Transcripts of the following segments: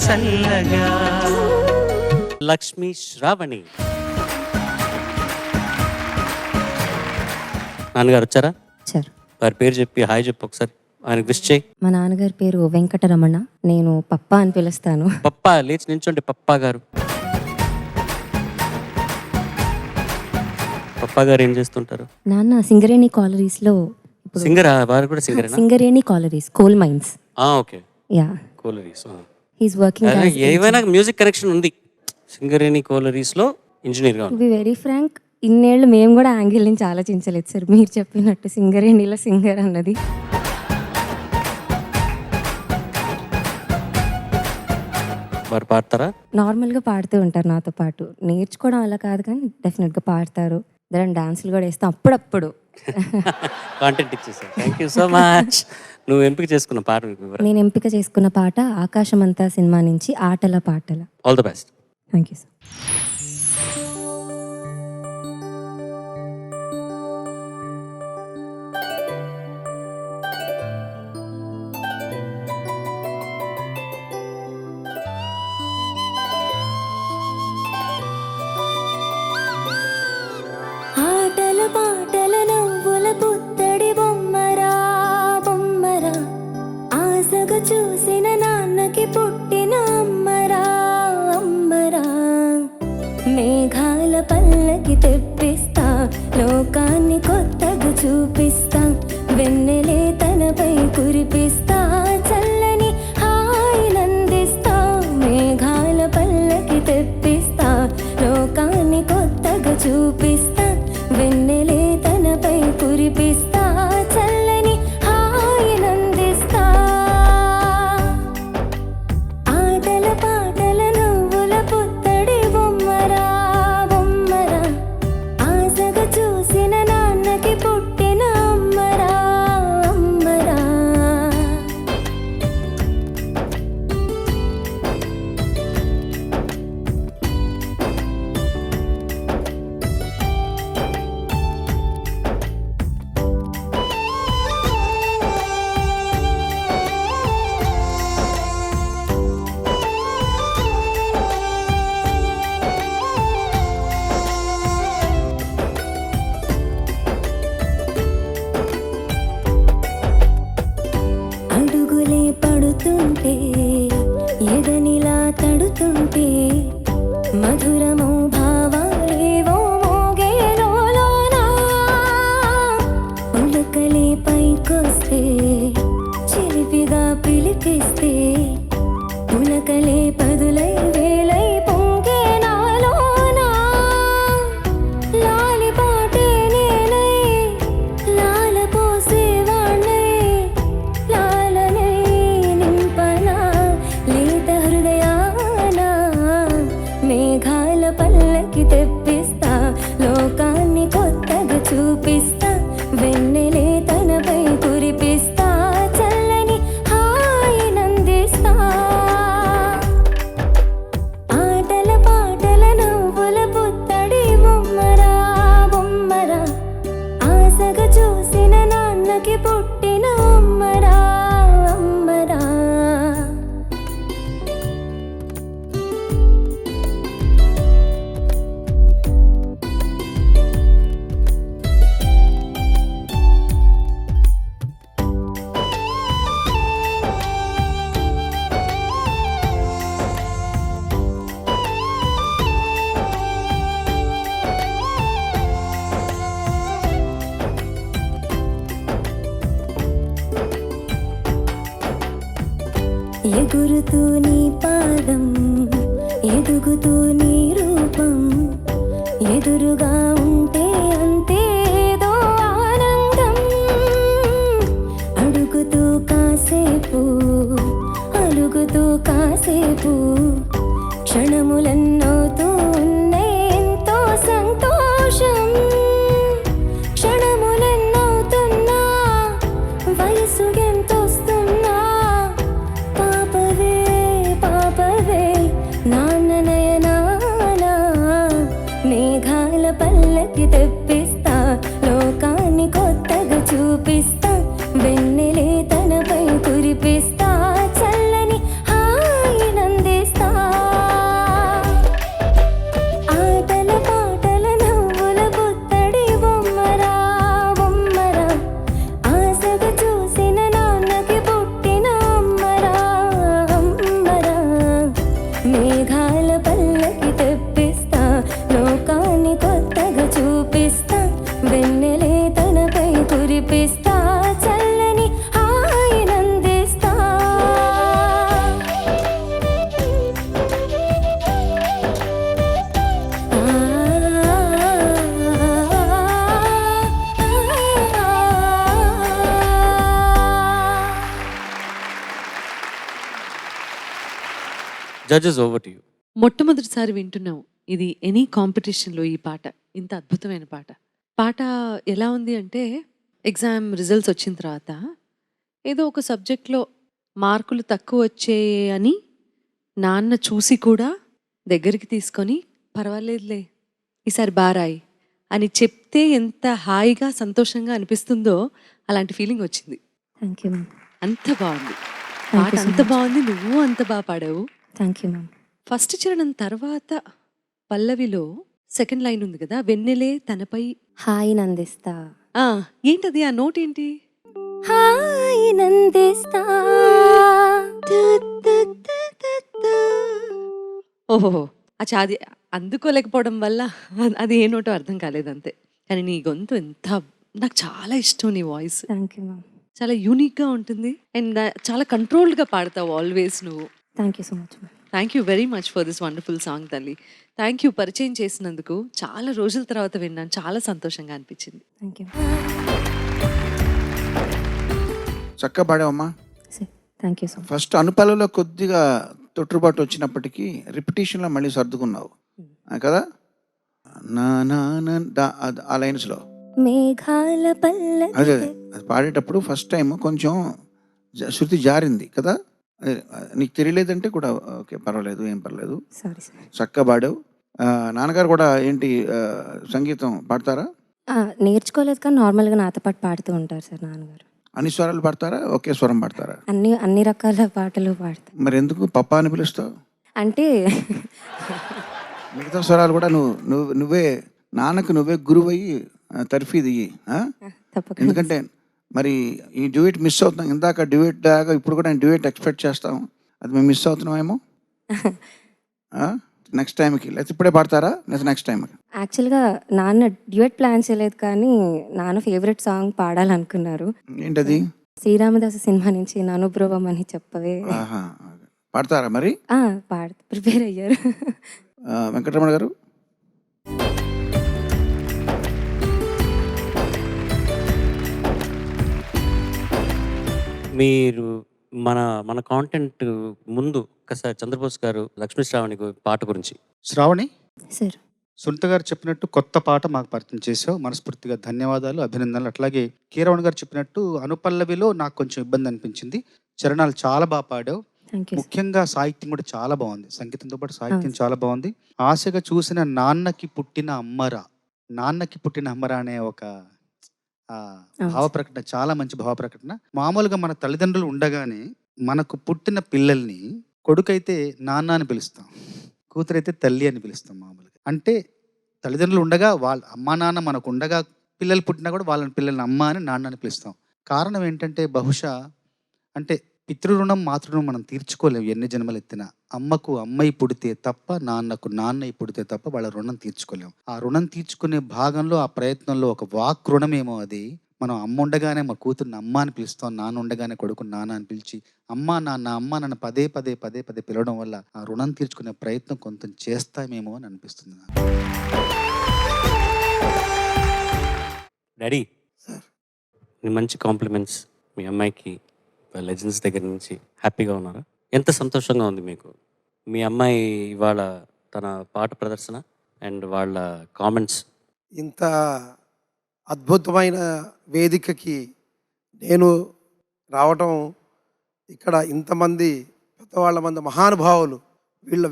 చల్లగా. లక్ష్మీ శ్రావణి నాన్నగారు వచ్చారా? సార్ వారి పేరు చెప్పి హాయ్ చెప్పు ఒకసారి, ఆయన విష్ చేయి. మా నాన్నగారి పేరు వెంకటరమణ, నేను పప్పా అని పిలుస్తాను. పప్పా లేచి నించోండి. పప్పా గారు, పప్పా గారు ఏం చేస్తుంటారు? నాన్న సింగరేణి కాలరీస్ లో సింగరా? వారు కూడా సింగరేనా? Singareni collieries, coal mines. Okay, yeah, collieries. He's working. ఏమైనా మ్యూజిక్ కనెక్షన్ ఉంది సింగరేణి కోలరీస్ లో ఇంజనీర్ గా. టు బి వెరీ ఫ్రాంక్, ఇన్నేళ్ళు మేము కూడా యాంగిల్ నుంచి ఆలోచించలేదు సార్, మీరు చెప్పినట్టు సింగరేణిలో సింగర్ అన్నది. వారు పాడతారా? నార్మల్గా పాడుతూ ఉంటారు నాతో పాటు, నేర్చుకోవడం అలా కాదు కానీ డెఫినెట్గా పాడతారు. దాని డాన్సులు కూడా వేస్తాం అప్పుడప్పుడు. కాంటెంట్ ఇచ్చేసారు. Thank you so much. నువ్వు ఎంపిక చేసుకున్న పాట నేను ఎంపిక చేసుకున్న పాట ఆకాశమంతా సినిమా నుంచి ఆటల పాటల. All the best. Thank you sir. ఆటల పాటల నవ్వుల పుత్తడి బొమ్మరా బొమ్మరా, ఆశగా చూసిన నాన్నకి పుట్టిన అమ్మరా అమ్మరా. మేఘాల పల్లకి తెప్పిస్తా, లోకాన్ని కొత్తగా చూపిస్తా, వెన్నెలే తనపై కురిపిస్తా, చల్లని హాయినందిస్తా. మేఘాల పల్లకి తెప్పిస్తా, లోకాన్ని కొత్తగా చూపిస్తా, వెన్నెలే తనపై కురిపిస్తా, చల్లని హాయినందిస్తా. ఆటల పాటల నువ్వుల పుత్తడి బొమ్మరా బొమ్మరా, ఆశగా చూసిన నాన్నకి పుట్టిన అమ్మరా అమ్మరా. అడుగులే పడుతుంటే, ఎదనిలా తడుతుంటే, మధురమో భావాలేవో మోగేలోనా. ఉలకలే పైకొస్తే, చిలిపిగా పిలిపిస్తే, ఉలకలే పదులై వేలై పొంగే నాలోనా. లాలి పాటే నేనై, లాల పోసేవాణ్ణై, లాలనై నింపనా లేత హృదయాన. మేఘాల పల్లకి తెప్పిస్తా, లోకాన్ని కొత్తగా చూపిస్తా, వెన్నెలే తనపై కురిపిస్తా, చల్లని హాయినందిస్తా. ఆటల పాటల నవ్వుల పుత్తడి బొమ్మరా బొమ్మరా, ఆశగా చూసిన నాన్నకి పుట్టిన అమ్మరా అమ్మరా. ఎగురుతూ నీ పాదం, ఎదుగుతూ నీ రూపం, ఎదురుగా ఉంటే అంతేదో ఆనందం. అడుగుతూ కాసేపు, అలుగుతూ కాసేపు, క్షణములెన్నవుతూ ఉన్నాయి ఎంతో సంతోషం. క్షణములెన్నవుతున్నా, వయసు ఎంతొస్తున్నా, పాపవే పాపవే నాన్న నయనాన. మేఘాల పల్లకి తెప్పిస్తా, లోకాన్ని కొత్తగా చూపిస్తా, వెన్నెలే తనపై కురిపిస్తా, చల్లని హాయినందిస్తా. Judges over to you. మొట్టమొదటిసారి వింటున్నాం ఇది ఎనీ కాంపిటీషన్లో ఈ పాట, ఇంత అద్భుతమైన పాట. పాట ఎలా ఉంది అంటే ఎగ్జామ్ రిజల్ట్స్ వచ్చిన తర్వాత ఏదో ఒక సబ్జెక్ట్లో మార్కులు తక్కువ వచ్చాయని నాన్న చూసి కూడా దగ్గరికి తీసుకొని పర్వాలేదులే ఈసారి బారాయి అని చెప్తే ఎంత హాయిగా సంతోషంగా అనిపిస్తుందో అలాంటి ఫీలింగ్ వచ్చింది. Thank you ma'am. అంత బాగుంది పాట, అంత బాగుంది, నువ్వు అంత బాగా పాడావు. Thank you ma'am. ఫస్ట్ చరణం తర్వాత పల్లవిలో సెకండ్ లైన్ ఉంది కదా, వెన్నెలే తనపై. హాయి నందిస్తా. ఏంటది ఆ నోట్ ఏంటి? హాయ్ నందిస్తా. ఓహో, అచ్చా, అది అందుకోలేకపోవడం వల్ల అది ఏ నోటో అర్థం కాలేదు అంతే. కానీ నీ గొంతు ఎంత, నాకు చాలా ఇష్టం నీ వాయిస్. Thank you ma'am. చాలా యూనిక్గా ఉంటుంది అండ్ చాలా కంట్రోల్డ్గా పాడతావు ఆల్వేస్ నువ్వు. Thank you so much ma'am. Thank you very much for this wonderful song తల్లి. థ్యాంక్ యూ పరిచయం చేసినందుకు. చాలా రోజుల తర్వాత విన్నాను, చాలా సంతోషంగా అనిపించింది. థ్యాంక్ యూ చక్కగా పాడావమ్మా. Sir. Thank you so much. First అనుపాలలో కొద్దిగా తొట్టుబాటు వచ్చినప్పటికీ రిపిటేషన్లో మళ్ళీ సర్దుకున్నావు కదా. నా నా నా ఆ లైన్స్లో మేఘాల పల్లె. అదే అది పాడేటప్పుడు ఫస్ట్ టైం కొంచెం శృతి జారింది కదా. అదే నీకు తెలియలేదంటే కూడా ఓకే, పర్వాలేదు, ఏం పర్లేదు, సారీ సార్. చక్కగా పాడావు. నాన్నగారు కూడా ఏంటి సంగీతం పాడతారా? నేర్చుకోలేదు కానీ నార్మల్గా నాతో పాటు పాడుతూ ఉంటారు సార్ నాన్నగారు. అన్ని స్వరాలు పాడతారా, ఒకే స్వరం పాడతారా? అన్ని రకాల పాటలు పాడతారు. మరి ఎందుకు పప్పా అని పిలుస్తావు? అంటే మిగతా స్వరాలు కూడా నువ్వే నాన్నకు నువ్వే గురువయ్యి తర్ఫీది ఇయ్యి. తప్పకుండా. ఎందుకంటే మరి ఈ డ్యూయట్ మిస్ అవుతున్నాం. ఇందాక డ్యూయట్ లాగా ఇప్పుడు కూడా నేను డ్యూయట్ ఎక్స్పెక్ట్ చేస్తాం, అది మేము మిస్ అవుతున్నామేమో. నెక్స్ట్ టైంకి లేకపోతే ఇప్పుడే పాడతారా లేదా నెక్స్ట్ టైంకి? యాక్చువల్గా నాన్న డ్యూయట్ ప్లాన్ చేయలేదు కానీ నాన్న ఫేవరెట్ సాంగ్ పాడాలనుకున్నారు. ఏంటది? శ్రీరామదాసు సినిమా నుంచి నానుబ్రోవం అని చెప్పవే. ఆహా, పాడతారా మరి? ప్రిపేర్ అయ్యారు. వెంకటరమణ గారు. మీరు మన కాంటెంట్ ముందు ఒకసారి చంద్రబోస్ గారు లక్ష్మీ శ్రావణి పాట గురించి. శ్రావణి సార్. సునీత గారు చెప్పినట్టు కొత్త పాట మాకు పరిచయం చేసావు, మనస్ఫూర్తిగా ధన్యవాదాలు, అభినందనలు. అట్లాగే కీరవణ్ గారు చెప్పినట్టు అనుపల్లవిలో నాకు కొంచెం ఇబ్బంది అనిపించింది. చరణాలు చాలా బాగా పాడావు. Thank you. ముఖ్యంగా సాహిత్యం కూడా చాలా బాగుంది, సంగీతంతో పాటు సాహిత్యం చాలా బాగుంది. ఆశగా చూసిన నాన్నకి పుట్టిన అమ్మరా, నాన్నకి పుట్టిన అమ్మరా అనే ఒక భావ ప్రకటన, చాలా మంచి భావ ప్రకటన. మామూలుగా మన తల్లిదండ్రులు ఉండగానే మనకు పుట్టిన పిల్లల్ని కొడుకైతే నాన్న అని పిలుస్తాం, కూతురైతే తల్లి అని పిలుస్తాం మామూలుగా. అంటే తల్లిదండ్రులు ఉండగా వాళ్ళ అమ్మా నాన్న మనకు ఉండగా పిల్లలు పుట్టినా కూడా వాళ్ళని పిల్లల్ని అమ్మ అని నాన్న అని పిలుస్తాం. కారణం ఏంటంటే బహుశా అంటే పితృరుణం మాతృరుణం మనం తీర్చుకోలేము ఎన్ని జన్మలు ఎత్తినా. అమ్మకు అమ్మాయి పుడితే తప్ప, నాన్నకు నాన్నయ్య పుడితే తప్ప వాళ్ళ రుణం తీర్చుకోలేము. ఆ రుణం తీర్చుకునే భాగంలో, ఆ ప్రయత్నంలో ఒక వాక్ రుణమేమో అది. మనం అమ్మ ఉండగానే మా కూతుర్ని అమ్మ అని పిలుస్తాం, నాన్న ఉండగానే కొడుకుని నాన్న అని పిలిచి అమ్మ నాన్న పదే పదే పదే పదే పిలవడం వల్ల ఆ రుణం తీర్చుకునే ప్రయత్నం కొంచెం చేస్తామేమో అని అనిపిస్తుంది నాకు. డాడీ, మంచి కాంప్లిమెంట్స్ మీ అమ్మాయికి లెజెండ్స్ దగ్గర నుంచి. హ్యాపీగా ఉన్నారా? ఎంత సంతోషంగా ఉంది మీకు మీ అమ్మాయి ఇవాళ తన పాట ప్రదర్శన అండ్ వాళ్ళ కామెంట్స్? ఇంత అద్భుతమైన వేదికకి నేను రావటం, ఇక్కడ ఇంతమంది పెద్దవాళ్ళ మంది మహానుభావులు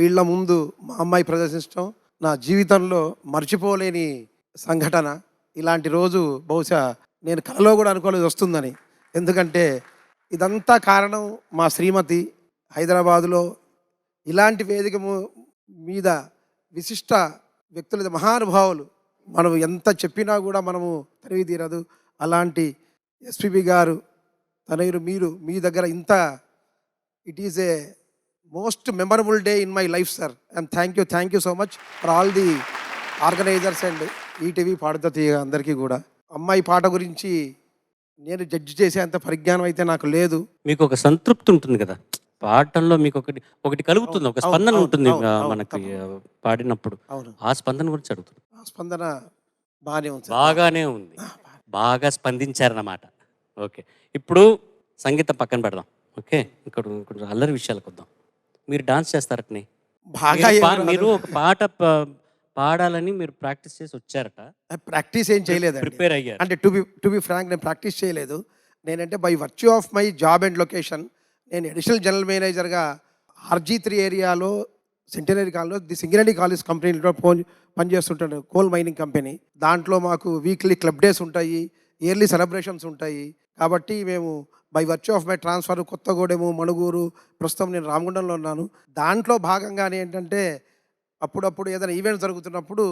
వీళ్ళ ముందు మా అమ్మాయి ప్రదర్శించడం నా జీవితంలో మర్చిపోలేని సంఘటన. ఇలాంటి రోజు బహుశా నేను కలలో కూడా అనుకోలేదు వస్తుందని. ఎందుకంటే ఇదంతా కారణం మా శ్రీమతి. హైదరాబాదులో ఇలాంటి వేదిక మీద విశిష్ట వ్యక్తులు, మహానుభావులు, మనం ఎంత చెప్పినా కూడా మనము తనివి తీరదు. అలాంటి ఎస్పీబీ గారు తనయులు మీరు మీ దగ్గర ఇంత, it is a most memorable day in my life sir. And thank you so much for all the organisers and ETV పాడుతీ అందరికీ కూడా. అమ్మాయి పాట గురించి నేను జడ్జి చేసేంత పరిజ్ఞానం అయితే నాకు లేదు. మీకు ఒక సంతృప్తి ఉంటుంది కదా పాటల్లో, మీకు ఒకటి కలుగుతుంది, ఒక స్పందన ఉంటుంది మనకి పాడినప్పుడు. ఆ స్పందన గురించి అడుగుతుంది. ఆ స్పందన బాగానే ఉంది, బాగా స్పందించారన్నమాట. ఓకే, ఇప్పుడు సంగీతం పక్కన పెడదాం. ఓకే, ఇక్కడ కొంచెం అల్లరి విషయాలకు వద్దాం. మీరు డాన్స్ చేస్తారటనే. బాగా మీరు ఒక పాట పాడాలని మీరు ప్రాక్టీస్ చేసి వచ్చారట. ప్రాక్టీస్ ఏం చేయలేదండి. ప్రిపేర్ అయ్యారు. అంటే టు బి ఫ్రాంక్, నేను ప్రాక్టీస్ చేయలేదు. నేనంటే by virtue of my job and location నేను అడిషనల్ జనరల్ మేనేజర్గా RG3 ఏరియాలో సెంటనరీ కాలనీలో ది సింగరేణి కాలేజ్ కంపెనీలో పనిచేస్తుంటాను. Coal mining company. దాంట్లో మాకు వీక్లీ క్లబ్ డేస్ ఉంటాయి, ఇయర్లీ సెలబ్రేషన్స్ ఉంటాయి. కాబట్టి మేము by virtue of my transfer Kothagudem, Manuguru, ప్రస్తుతం నేను రామగుండంలో ఉన్నాను. దాంట్లో భాగంగానే ఏంటంటే అప్పుడప్పుడు ఏదైనా ఈవెంట్స్ జరుగుతున్నప్పుడు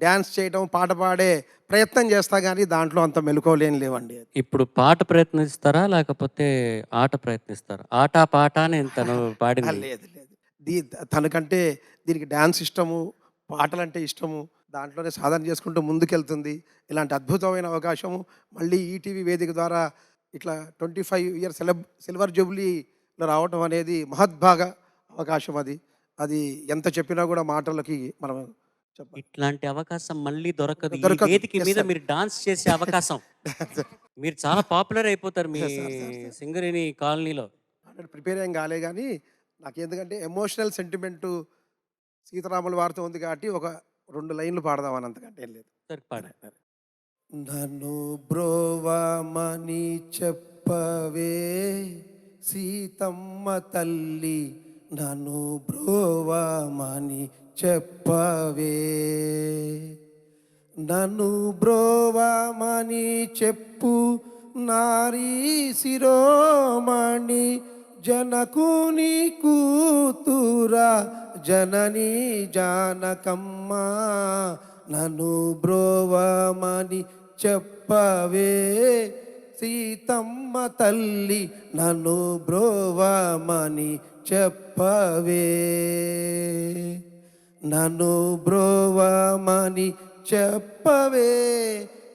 డ్యాన్స్ చేయడం, పాట పాడే ప్రయత్నం చేస్తా, కానీ దాంట్లో అంత మెలకువలేని లేవండి. ఇప్పుడు పాట ప్రయత్నిస్తారా లేకపోతే ఆట ప్రయత్నిస్తారా? ఆట పాట అని తను పాడింది. లేదు లేదు, తనకంటే దీనికి డ్యాన్స్ ఇష్టము, పాటలంటే ఇష్టము. దాంట్లోనే సాధన చేసుకుంటూ ముందుకెళ్తుంది. ఇలాంటి అద్భుతమైన అవకాశము మళ్ళీ ఈటీవీ వేదిక ద్వారా ఇట్లా 25 ఇయర్స్ సిల్వర్ జూబ్లీలో రావటం అనేది మహద్భాగ అవకాశం. అది ఎంత చెప్పినా కూడా మాటలకి మనం చెప్పాలి. ఇట్లాంటి అవకాశం మళ్ళీ దొరకదు. ఈ దొరకదు. వేదిక Yes, మీద sir. మీరు డాన్స్ చేసే అవకాశం. మీరు చాలా పాపులర్ అయిపోతారు మీ సింగరేణి కాలనీలో. ప్రిపేర్ ఏం కాలే, కానీ నాకు ఎందుకంటే ఎమోషనల్ సెంటిమెంటు సీతారాముల వారితో ఉంది కాబట్టి ఒక 2 లైన్లు పాడదామని, అంతకంటే ఏం లేదు. సరే పాడండి. నన్ను బ్రోవమని చెప్పవే సీతమ్మ తల్లి, నన్ను బ్రోవమని చెప్పవే, నన్ను బ్రోవమని చెప్పు నారీ శిరోమణి, జనకుని కూతురా జనని జానకమ్మ, నన్ను బ్రోవమని చెప్పవే సీతమ్మ తల్లి, నన్ను బ్రోవమని చెప్పవే, నన్ను బ్రోవమని చెప్పవే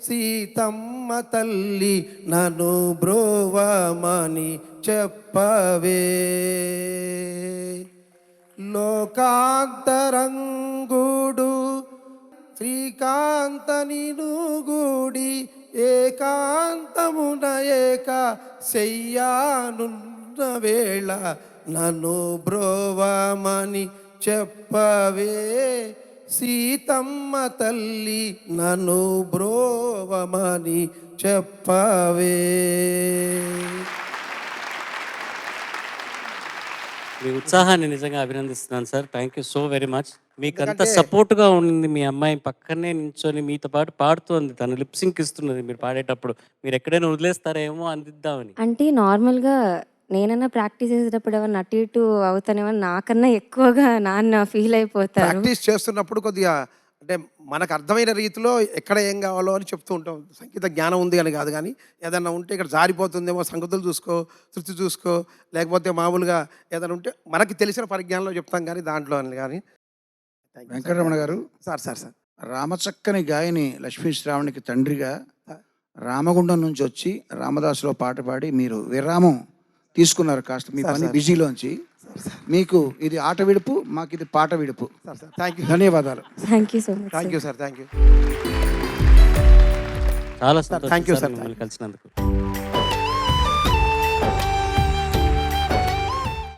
సీతమ్మ తల్లి, నన్ను బ్రోవమని చెప్పవే, లోకాంతరంగుడు శ్రీకాంత నినుగుడి, ఏకాంతమున ఏక శయ్యానున్న వేళ, నన్ను బ్రోవమని చెప్పవే సీతమ్మ తల్లి, నన్ను బ్రోవమని చెప్పవే. మీ ఉత్సాహాన్ని నిజంగా అభినందిస్తున్నాను sir. Thank you so very much. మీకు అంత ఎందుకంటే- సపోర్ట్గా ఉండింది. మీ అమ్మాయి పక్కనే నించొని మీతో పాటు పాడుతోంది, తను లిప్సింక్ ఇస్తున్నది మీరు పాడేటప్పుడు. మీరు ఎక్కడైనా వదిలేస్తారేమో అందిద్దామని. అంటే నార్మల్గా నేనన్నా ప్రాక్టీస్ చేసేటప్పుడు ఏమన్నా అటు ఇటు అవుతానేమో, నాకన్నా ఎక్కువగా నాన్న ఫీల్ అయిపోతారు. ప్రాక్టీస్ చేస్తున్నప్పుడు కొద్దిగా అంటే మనకు అర్థమైన రీతిలో ఎక్కడ ఏం కావాలో అని చెప్తూ ఉంటాం. సంగీత జ్ఞానం ఉంది అని కాదు, కానీ ఏదన్నా ఉంటే ఇక్కడ జారిపోతుందేమో, సంగతులు చూసుకో, శృతి చూసుకో, లేకపోతే మామూలుగా ఏదైనా ఉంటే మనకి తెలిసిన పరిజ్ఞానంలో చెప్తాం, కానీ దాంట్లో అని కానీ. వెంకటరమణ గారు, సార్ రామచక్కని గాయని లక్ష్మీ శ్రావణికి తండ్రిగా రామగుండం నుంచి వచ్చి రామదాసులో పాట పాడి మీరు విరామం తీసుకున్నారు కాస్త మీ పని బిజీలోంచి. మీకు ఇది ఆట విడుపు, మాకు ఇది పాట విడుపు. థ్యాంక్ యూ, ధన్యవాదాలు. Thank you so much. Thank you sir, thank you. చాలా సంతోషం థ్యాంక్ యూ సార్ సార్, మిమ్మల్ని కలిసినందుకు.